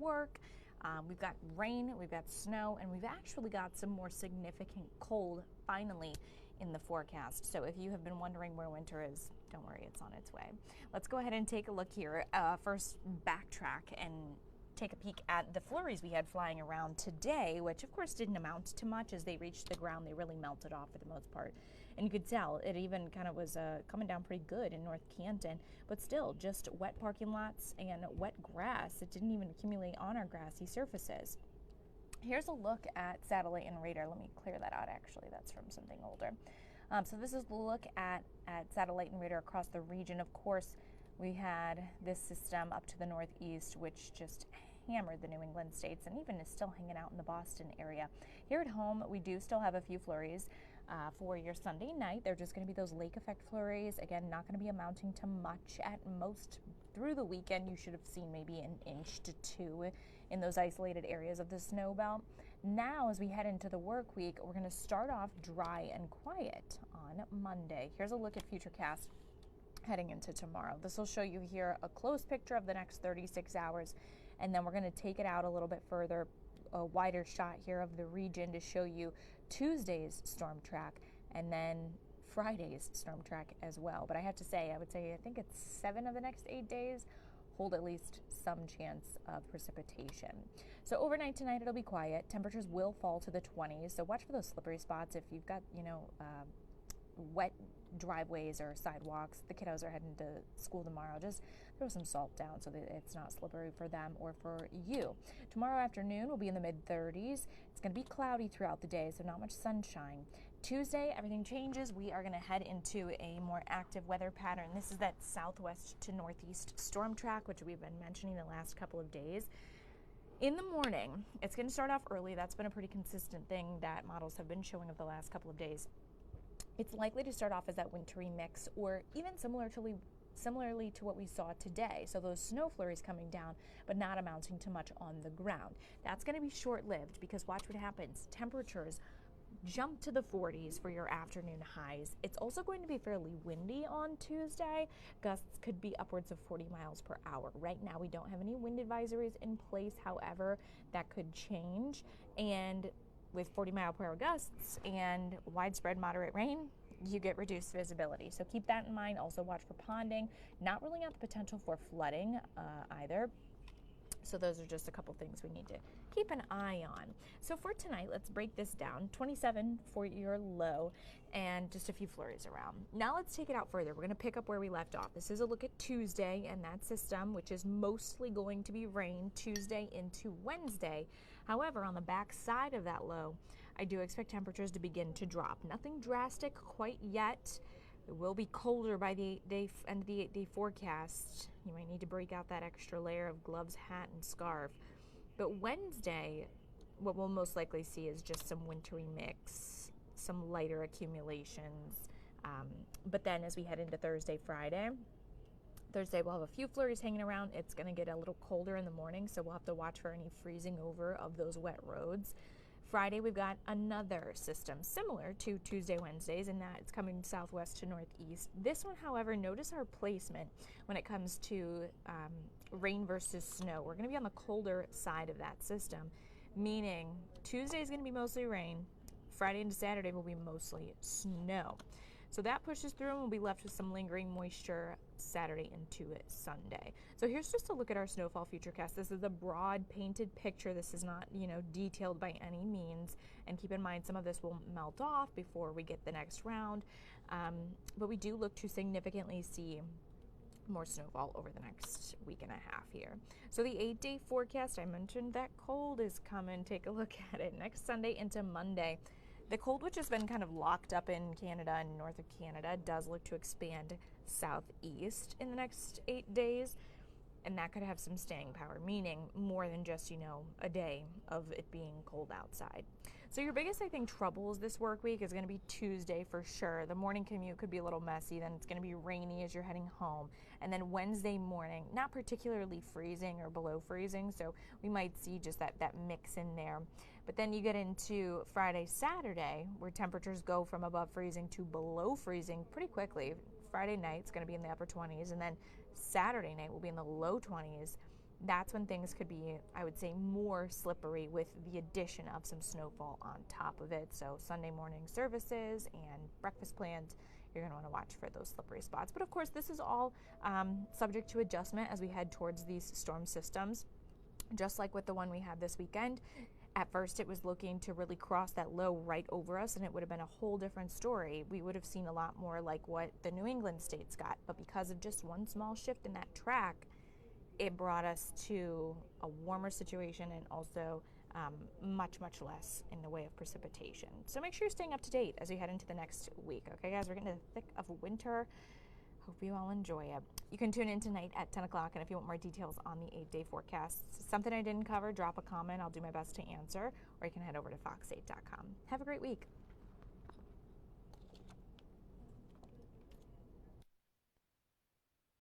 work. We've got rain, we've got snow, and we've actually got some more significant cold finally in the forecast. So if you have been wondering where winter is, don't worry, it's on its way. Let's go ahead and take a look here. First, backtrack and take a peek at the flurries we had flying around today, which of course didn't amount to much. As they reached the ground, they really melted off for the most part. And you could tell it even kind of was coming down pretty good in North Canton, but still just wet parking lots and wet grass. It didn't even accumulate on our grassy surfaces. Here's a look at satellite and radar. Let me clear that out, actually. That's from something older. So this is the look at satellite and radar across the region. Of course, we had this system up to the northeast, which just hammered the New England states and even is still hanging out in the Boston area. Here at home, we do still have a few flurries for your Sunday night. They're just going to be those lake effect flurries. Again, not going to be amounting to much at most. Through the weekend, you should have seen maybe an inch to 2 in those isolated areas of the snow belt. Now, as we head into the work week, we're going to start off dry and quiet on Monday. Here's a look at Futurecast heading into tomorrow. This will show you here a close picture of the next 36 hours, and then we're going to take it out a little bit further, a wider shot here of the region to show you Tuesday's storm track and then Friday's storm track as well. But I have to say, I think it's 7 of the next 8 days hold at least some chance of precipitation. So overnight tonight, it'll be quiet. Temperatures will fall to the 20s. So watch for those slippery spots. If you've got, wet driveways or sidewalks, the kiddos are heading to school tomorrow, just throw some salt down so that it's not slippery for them or for you. Tomorrow afternoon will be in the mid-30s. It's going to be cloudy throughout the day, so not much sunshine. Tuesday, everything changes. We are going to head into a more active weather pattern. This is that southwest to northeast storm track, which we've been mentioning the last couple of days. In the morning, it's going to start off early. That's been a pretty consistent thing that models have been showing of the last couple of days. It's likely to start off as that wintry mix, or even similarly to what we saw today. So those snow flurries coming down, but not amounting to much on the ground. That's going to be short-lived, because watch what happens. Temperatures jump to the 40s for your afternoon highs. It's also going to be fairly windy on Tuesday. Gusts could be upwards of 40 miles per hour. Right now, we don't have any wind advisories in place. However, that could change. And with 40-mile-per-hour gusts and widespread moderate rain, you get reduced visibility. So keep that in mind. Also watch for ponding. Not ruling out the potential for flooding either. So those are just a couple things we need to keep an eye on. So for tonight, let's break this down. 27 for your low and just a few flurries around. Now let's take it out further. We're going to pick up where we left off. This is a look at Tuesday and that system, which is mostly going to be rain Tuesday into Wednesday. However, on the back side of that low, I do expect temperatures to begin to drop. Nothing drastic quite yet. It will be colder by the end of the 8-day forecast. You might need to break out that extra layer of gloves, hat, and scarf. But Wednesday, what we'll most likely see is just some wintry mix, some lighter accumulations. But then as we head into Thursday, Friday, we'll have a few flurries hanging around. It's going to get a little colder in the morning, so we'll have to watch for any freezing over of those wet roads. Friday, we've got another system similar to Tuesday, Wednesdays, in that it's coming southwest to northeast. This one, however, notice our placement when it comes to rain versus snow. We're going to be on the colder side of that system, meaning Tuesday is going to be mostly rain. Friday into Saturday will be mostly snow. So that pushes through and we'll be left with some lingering moisture Saturday into Sunday. So here's just a look at our snowfall futurecast. This is a broad painted picture. This is not, detailed by any means. And keep in mind, some of this will melt off before we get the next round. But we do look to significantly see more snowfall over the next week and a half here. So the 8-day forecast, I mentioned that cold is coming. Take a look at it. Next Sunday into Monday. The cold, which has been kind of locked up in Canada and north of Canada, does look to expand southeast in the next 8 days. And that could have some staying power, meaning more than just, a day of it being cold outside. So your biggest, I think, troubles this work week is going to be Tuesday for sure. The morning commute could be a little messy. Then it's going to be rainy as you're heading home. And then Wednesday morning, not particularly freezing or below freezing. So we might see just that mix in there. But then you get into Friday, Saturday, where temperatures go from above freezing to below freezing pretty quickly. Friday night, it's going to be in the upper 20s. And then Saturday night will be in the low 20s. that's when things could be, I would say, more slippery with the addition of some snowfall on top of it. So Sunday morning services and breakfast plans, you're going to want to watch for those slippery spots. But of course, this is all subject to adjustment as we head towards these storm systems. Just like with the one we had this weekend, at first it was looking to really cross that low right over us, and it would have been a whole different story. We would have seen a lot more like what the New England states got, but because of just one small shift in that track, it brought us to a warmer situation and also much less in the way of precipitation. So make sure you're staying up to date as we head into the next week. Okay, guys, we're getting to the thick of winter. Hope you all enjoy it. You can tune in tonight at 10 o'clock, and if you want more details on the 8-day forecast, something I didn't cover, drop a comment. I'll do my best to answer, or you can head over to fox8.com. Have a great week.